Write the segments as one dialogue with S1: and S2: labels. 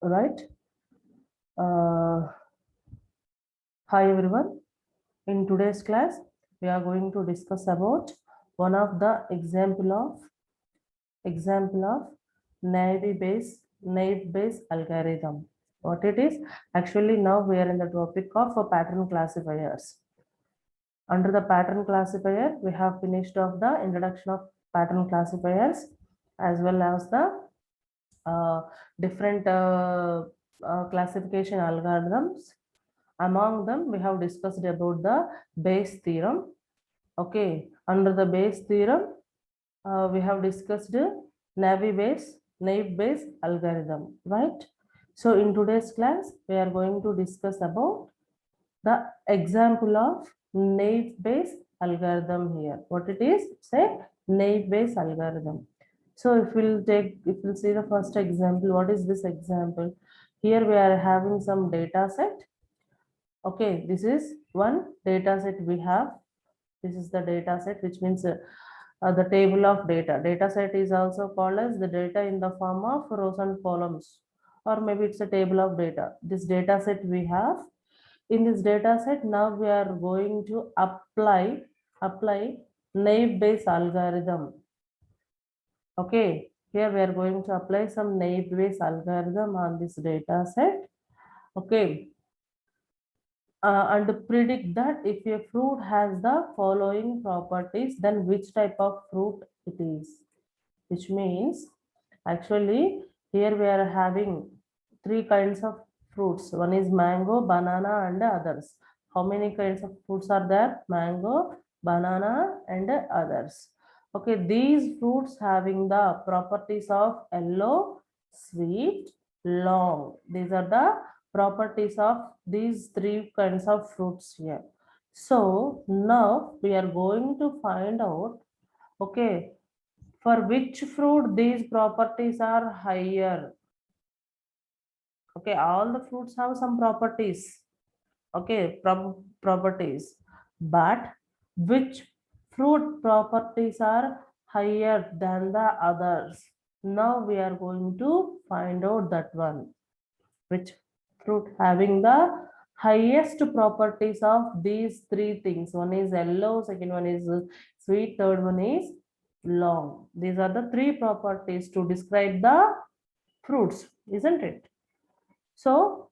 S1: right? Uh, Hi everyone. In today's class, we are going to discuss about one of the example of naive Bayes algorithm. What it is? Actually, now we are in the topic of pattern classifiers. Under the pattern classifier, we have finished off the introduction of pattern classifiers as well as the different classification algorithms. Among them, we have discussed about the Bayes theorem. Okay, under the Bayes theorem, we have discussed naive Bayes algorithm, right? So in today's class, we are going to discuss about the example of naive Bayes algorithm here. What it is? Say naive Bayes algorithm. So if we'll see the first example, what is this example? Here we are having some data set. Okay, this is one data set we have. This is the data set, which means the table of data. Data set is also called as the data in the form of rows and columns, or maybe it's a table of data. This data set we have. In this data set, now we are going to apply naive Bayes algorithm. Okay, here we are going to apply some naive Bayes algorithm on this data set. Okay, and predict that if a fruit has the following properties, then which type of fruit it is. Which means, actually, here we are having three kinds of fruits. One is mango, banana, and others. How many kinds of fruits are there? Mango, banana, and others. Okay, these fruits having the properties of yellow, sweet, long. These are the properties of these three kinds of fruits here. So now we are going to find out, okay, for which fruit these properties are higher. Okay, all the fruits have some properties. Okay, properties, but which fruit properties are higher than the others? Now we are going to find out that one. Which fruit having the highest properties of these three things? One is yellow, second one is sweet, third one is long. These are the three properties to describe the fruits, isn't it? So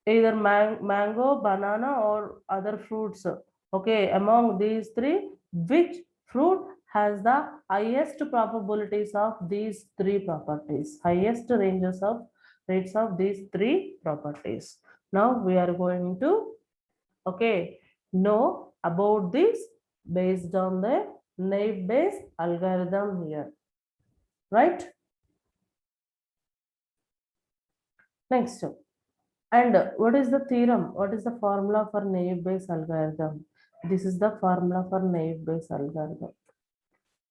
S1: either mango, banana, or other fruits. Okay, among these three, which fruit has the highest probabilities of these three properties, highest ranges of rates of these three properties? Now we are going to, okay, know about this based on the naive Bayes algorithm here, right? Next, and what is the theorem? What is the formula for naive Bayes algorithm? This is the formula for naive Bayes algorithm.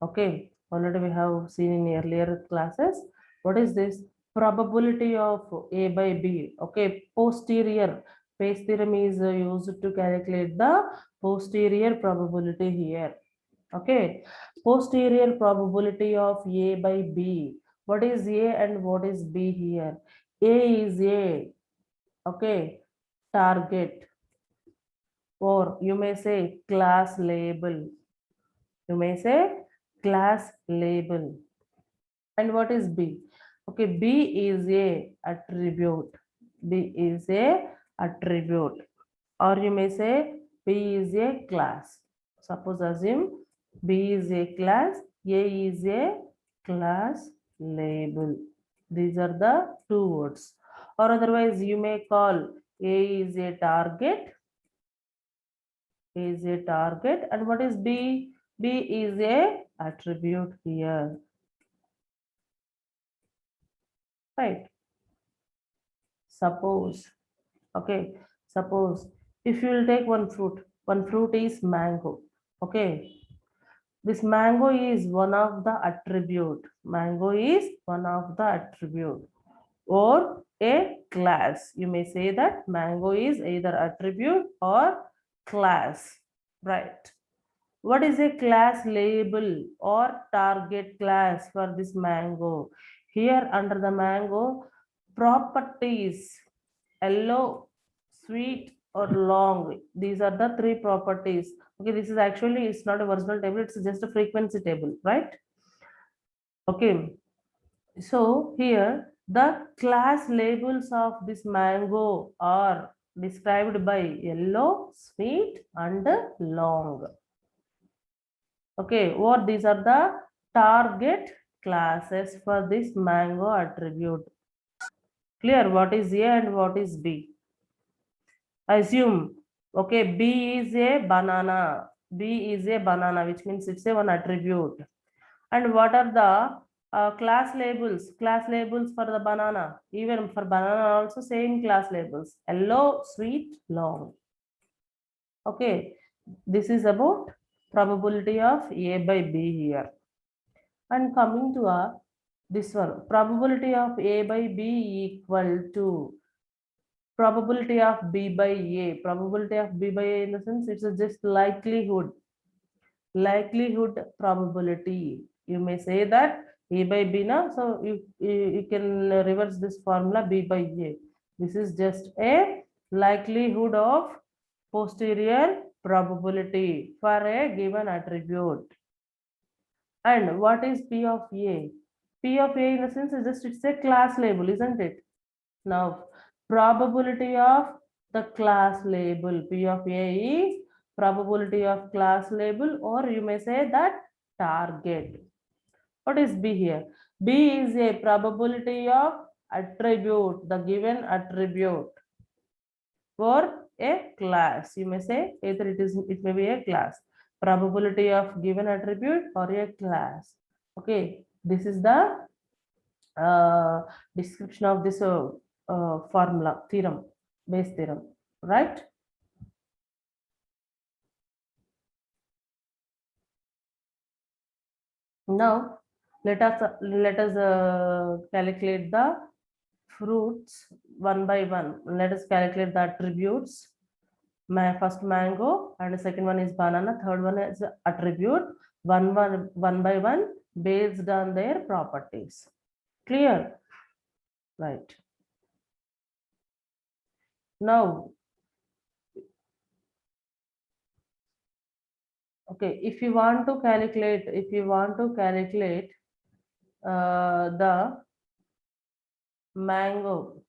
S1: Okay, already we have seen in earlier classes. What is this? Probability of A by B. Okay, posterior. Bayes theorem is used to calculate the posterior probability here. Okay, posterior probability of A by B. What is A and what is B here? A is a, okay, target, or you may say class label. You may say class label. And what is B? Okay, B is a attribute. B is a attribute. Or you may say B is a class. Suppose assume B is a class, A is a class label. These are the two words. Or otherwise you may call A is a target, is a target, and what is B? B is a attribute here, right? Suppose, okay, suppose if you will take one fruit is mango. Okay, this mango is one of the attribute. Mango is one of the attribute or a class. You may say that mango is either attribute or class, right? What is a class label or target class for this mango? Here under the mango, properties: yellow, sweet, or long. These are the three properties. Okay, this is actually, it's not a original table, it's just a frequency table, right? Okay, so here the class labels of this mango are described by yellow, sweet, and long. Okay, what these are the target classes for this mango attribute. Clear what is A and what is B? Assume, okay, B is a banana. B is a banana, which means it's a one attribute. And what are the class labels? Class labels for the banana. Even for banana also same class labels. Yellow, sweet, long. Okay, this is about probability of A by B here. And coming to this one, probability of A by B equal to probability of B by A. Probability of B by A in the sense it's just likelihood probability. You may say that A by B now, so you can reverse this formula B by A. This is just a likelihood of posterior probability for a given attribute. And what is P of A? P of A in the sense is just it's a class label, isn't it? Now probability of the class label P of A is probability of class label, or you may say that target. What is B here? B is a probability of attribute, the given attribute for a class. You may say either it may be a class, probability of given attribute or a class. Okay, this is the description of this formula, theorem, Bayes theorem, right? Now let us calculate the fruits one by one. Let us calculate the attributes. My first mango, and the second one is banana, third one is attribute, one by one based on their properties. Clear? Right. Now, okay, if you want to calculate the mango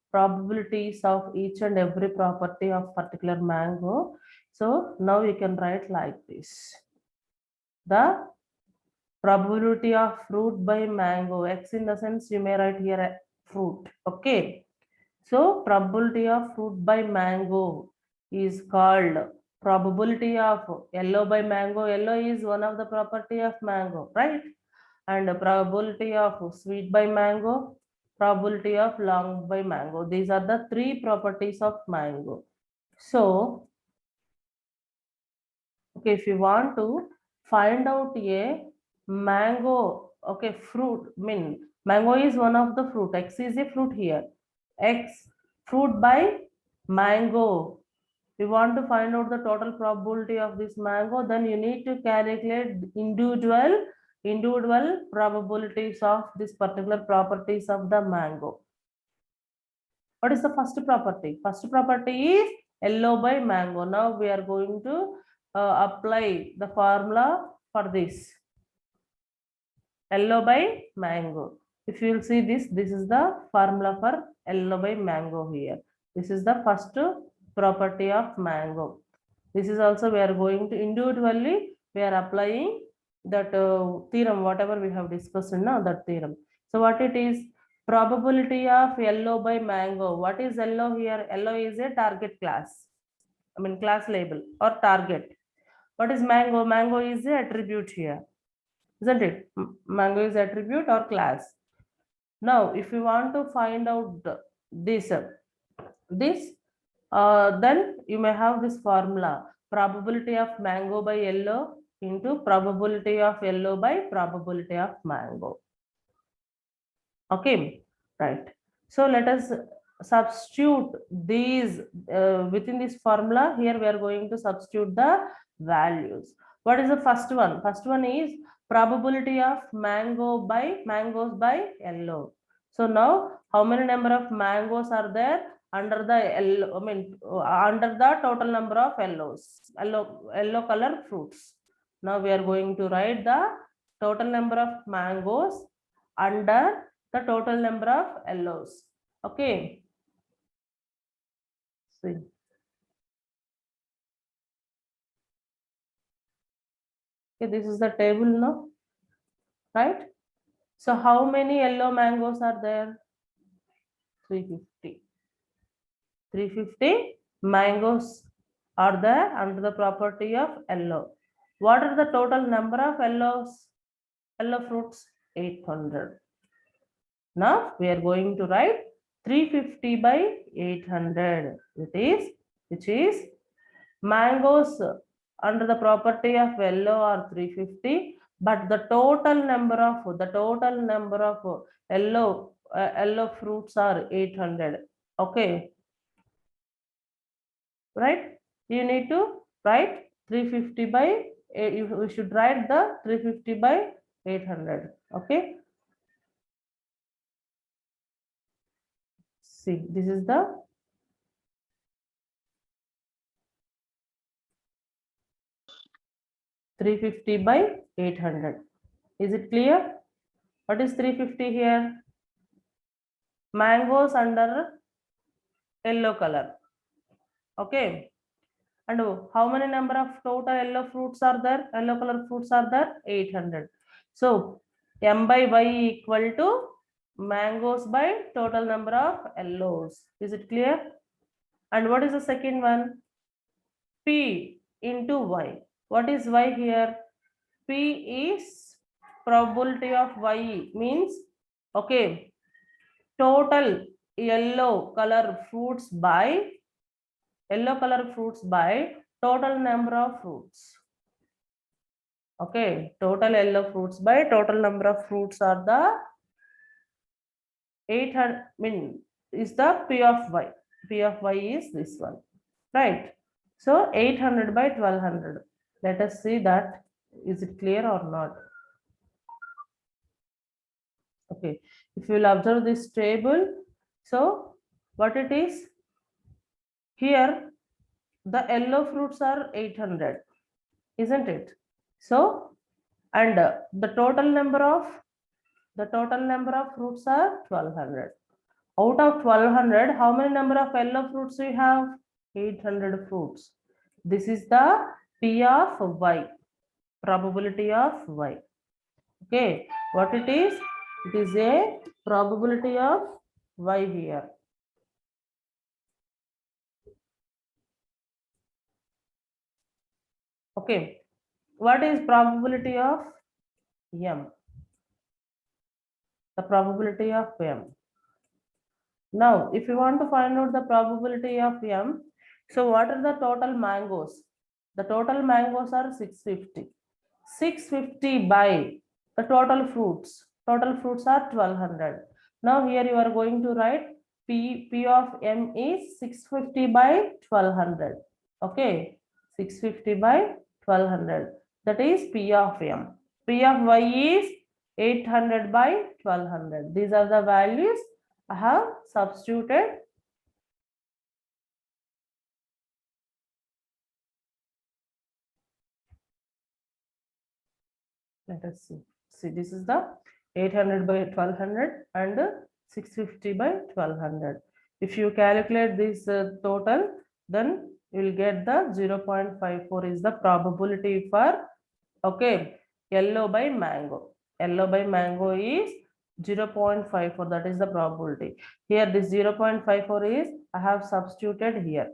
S1: probabilities of each and every property of particular mango, so now you can write like this: the probability of fruit by mango, x in the sense you may write here a fruit. Okay, so probability of fruit by mango is called probability of yellow by mango. Yellow is one of the property of mango, right? And the probability of sweet by mango, probability of long by mango. These are the three properties of mango. So, okay, if you want to find out a mango, okay, fruit, mango is one of the fruit. X is a fruit here. X, fruit by mango. We want to find out the total probability of this mango, then you need to calculate individual probabilities of this particular properties of the mango. What is the first property? First property is yellow by mango. Now we are going to apply the formula for this yellow by mango. If you will see this is the formula for yellow by mango here. This is the first property of mango. This is also we are going to individually we are applying that theorem, whatever we have discussed in that theorem. So what it is? Probability of yellow by mango. What is yellow here? Yellow is a target class. Class label or target. What is mango? Mango is a attribute here, isn't it? Mango is attribute or class. Now, if you want to find out this, then you may have this formula: probability of mango by yellow into probability of yellow by probability of mango. Okay, right. So let us substitute these within this formula. Here we are going to substitute the values. What is the first one? First one is probability of mangoes by yellow. So now how many number of mangoes are there under the yellow, I mean under the total number of yellow color fruits? Now we are going to write the total number of mangoes under the total number of yellows. Okay. See. Okay, this is the table now, right? So how many yellow mangoes are there? 350. 350 mangoes are there under the property of yellow. What are the total number of yellow fruits? 800. Now we are going to write 350 by 800. Which is mangoes under the property of yellow are 350, but the total number of yellow fruits are 800. Okay, right? You need to write 350 by you should write the 350 by 800. Okay, see, this is the 350 by 800. Is it clear? What is 350 here? Mangoes under yellow color. Okay. And how many number of total yellow fruits are there? Yellow color fruits are there? 800. So M by Y equal to mangoes by total number of yellows. Is it clear? And what is the second one? P into Y. What is Y here? P is probability of Y, means, okay, total yellow color fruits by total number of fruits. Okay, total yellow fruits by total number of fruits are the 800, is the P of Y. P of Y is this one, right? So 800 by 1200. Let us see that. Is it clear or not? Okay, if you will observe this table, so what it is here, the yellow fruits are 800, isn't it? So, and the total number of fruits are 1200. Out of 1200, how many number of yellow fruits we have? 800 fruits. This is the P of Y, probability of Y. Okay, what it is? It is a probability of Y here. Okay, what is probability of M? The probability of M. Now, if you want to find out the probability of M, so what are the total mangoes? The total mangoes are 650. 650 by the total fruits. Total fruits are 1200. Now here you are going to write P of M is 650 by 1200. Okay, 650 by 1200. That is P of M. P of Y is 800 by 1200. These are the values I have substituted. Let us see. See, this is the 800 by 1200 and 650 by 1200. If you calculate this total, then you will get the 0.54 is the probability for, okay, yellow by mango. Yellow by mango is 0.54. That is the probability. Here this 0.54 is I have substituted here.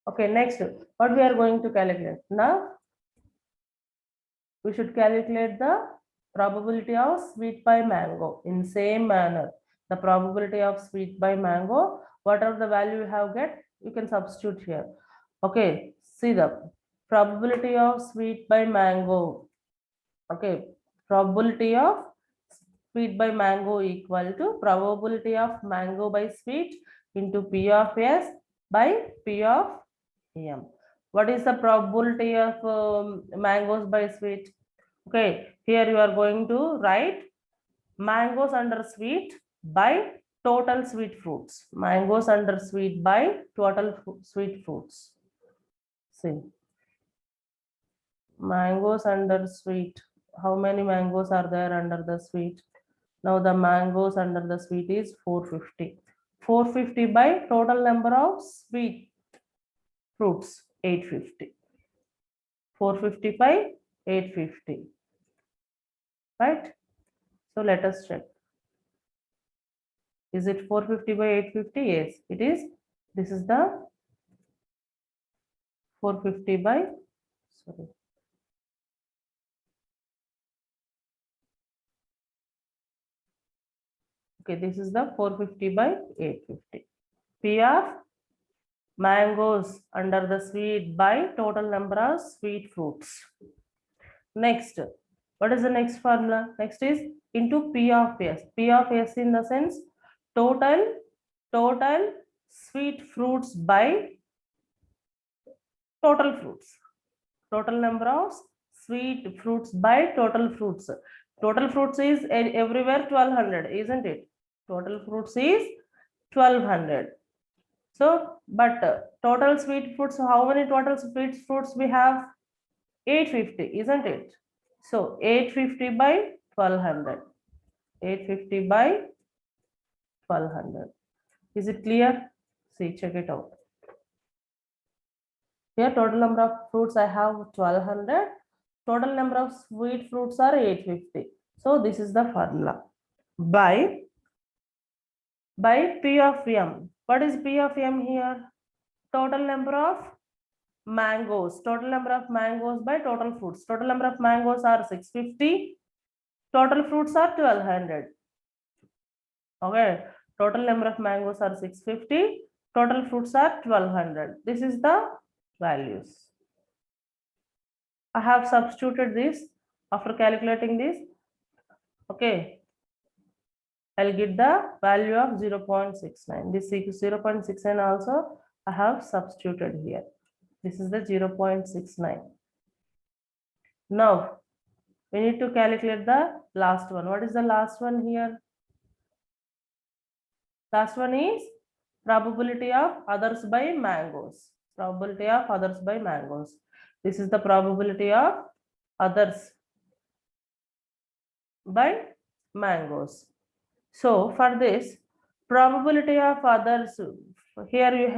S1: Okay, next, what we are going to calculate now? We should calculate the probability of sweet by mango in same manner. The probability of sweet by mango, whatever the value you have get, you can substitute here. Okay, see the probability of sweet by mango. Okay, probability of sweet by mango equal to probability of mango by sweet into P of S by P of M. What is the probability of mangoes by sweet? Okay, here you are going to write mangoes under sweet by total sweet fruits. Mangoes under sweet by total sweet fruits. See, mangoes under sweet. How many mangoes are there under the sweet? Now the mangoes under the sweet is 450. 450 by total number of sweet fruits, 850. 450 by 850. Right? So let us check. Is it 450 by 850? Yes, it is. This is the 450 by, sorry. Okay, this is the 450 by 850. P of mangoes under the sweet by total number of sweet fruits. Next, what is the next formula? Next is into P of S. P of S in the sense total sweet fruits by total fruits. Total number of sweet fruits by total fruits. Total fruits is everywhere 1200, isn't it? Total fruits is 1200. So, but total sweet fruits, how many total sweet fruits we have? 850, isn't it? So 850 by 1200. 850 by 1200. Is it clear? See, check it out. Here total number of fruits I have 1200. Total number of sweet fruits are 850. So this is the formula. By P of M. What is P of M here? Total number of mangoes. Total number of mangoes by total fruits. Total number of mangoes are 650. Total fruits are 1200. Okay. Total number of mangoes are 650. Total fruits are 1200. This is the values. I have substituted this after calculating this. Okay. I'll get the value of 0.69. This 0.69 also I have substituted here. This is the 0.69. Now we need to calculate the last one. What is the last one here? Last one is probability of others by mangoes. Probability of others by mangoes. This is the probability of others by mangoes. So for this probability of others, here you have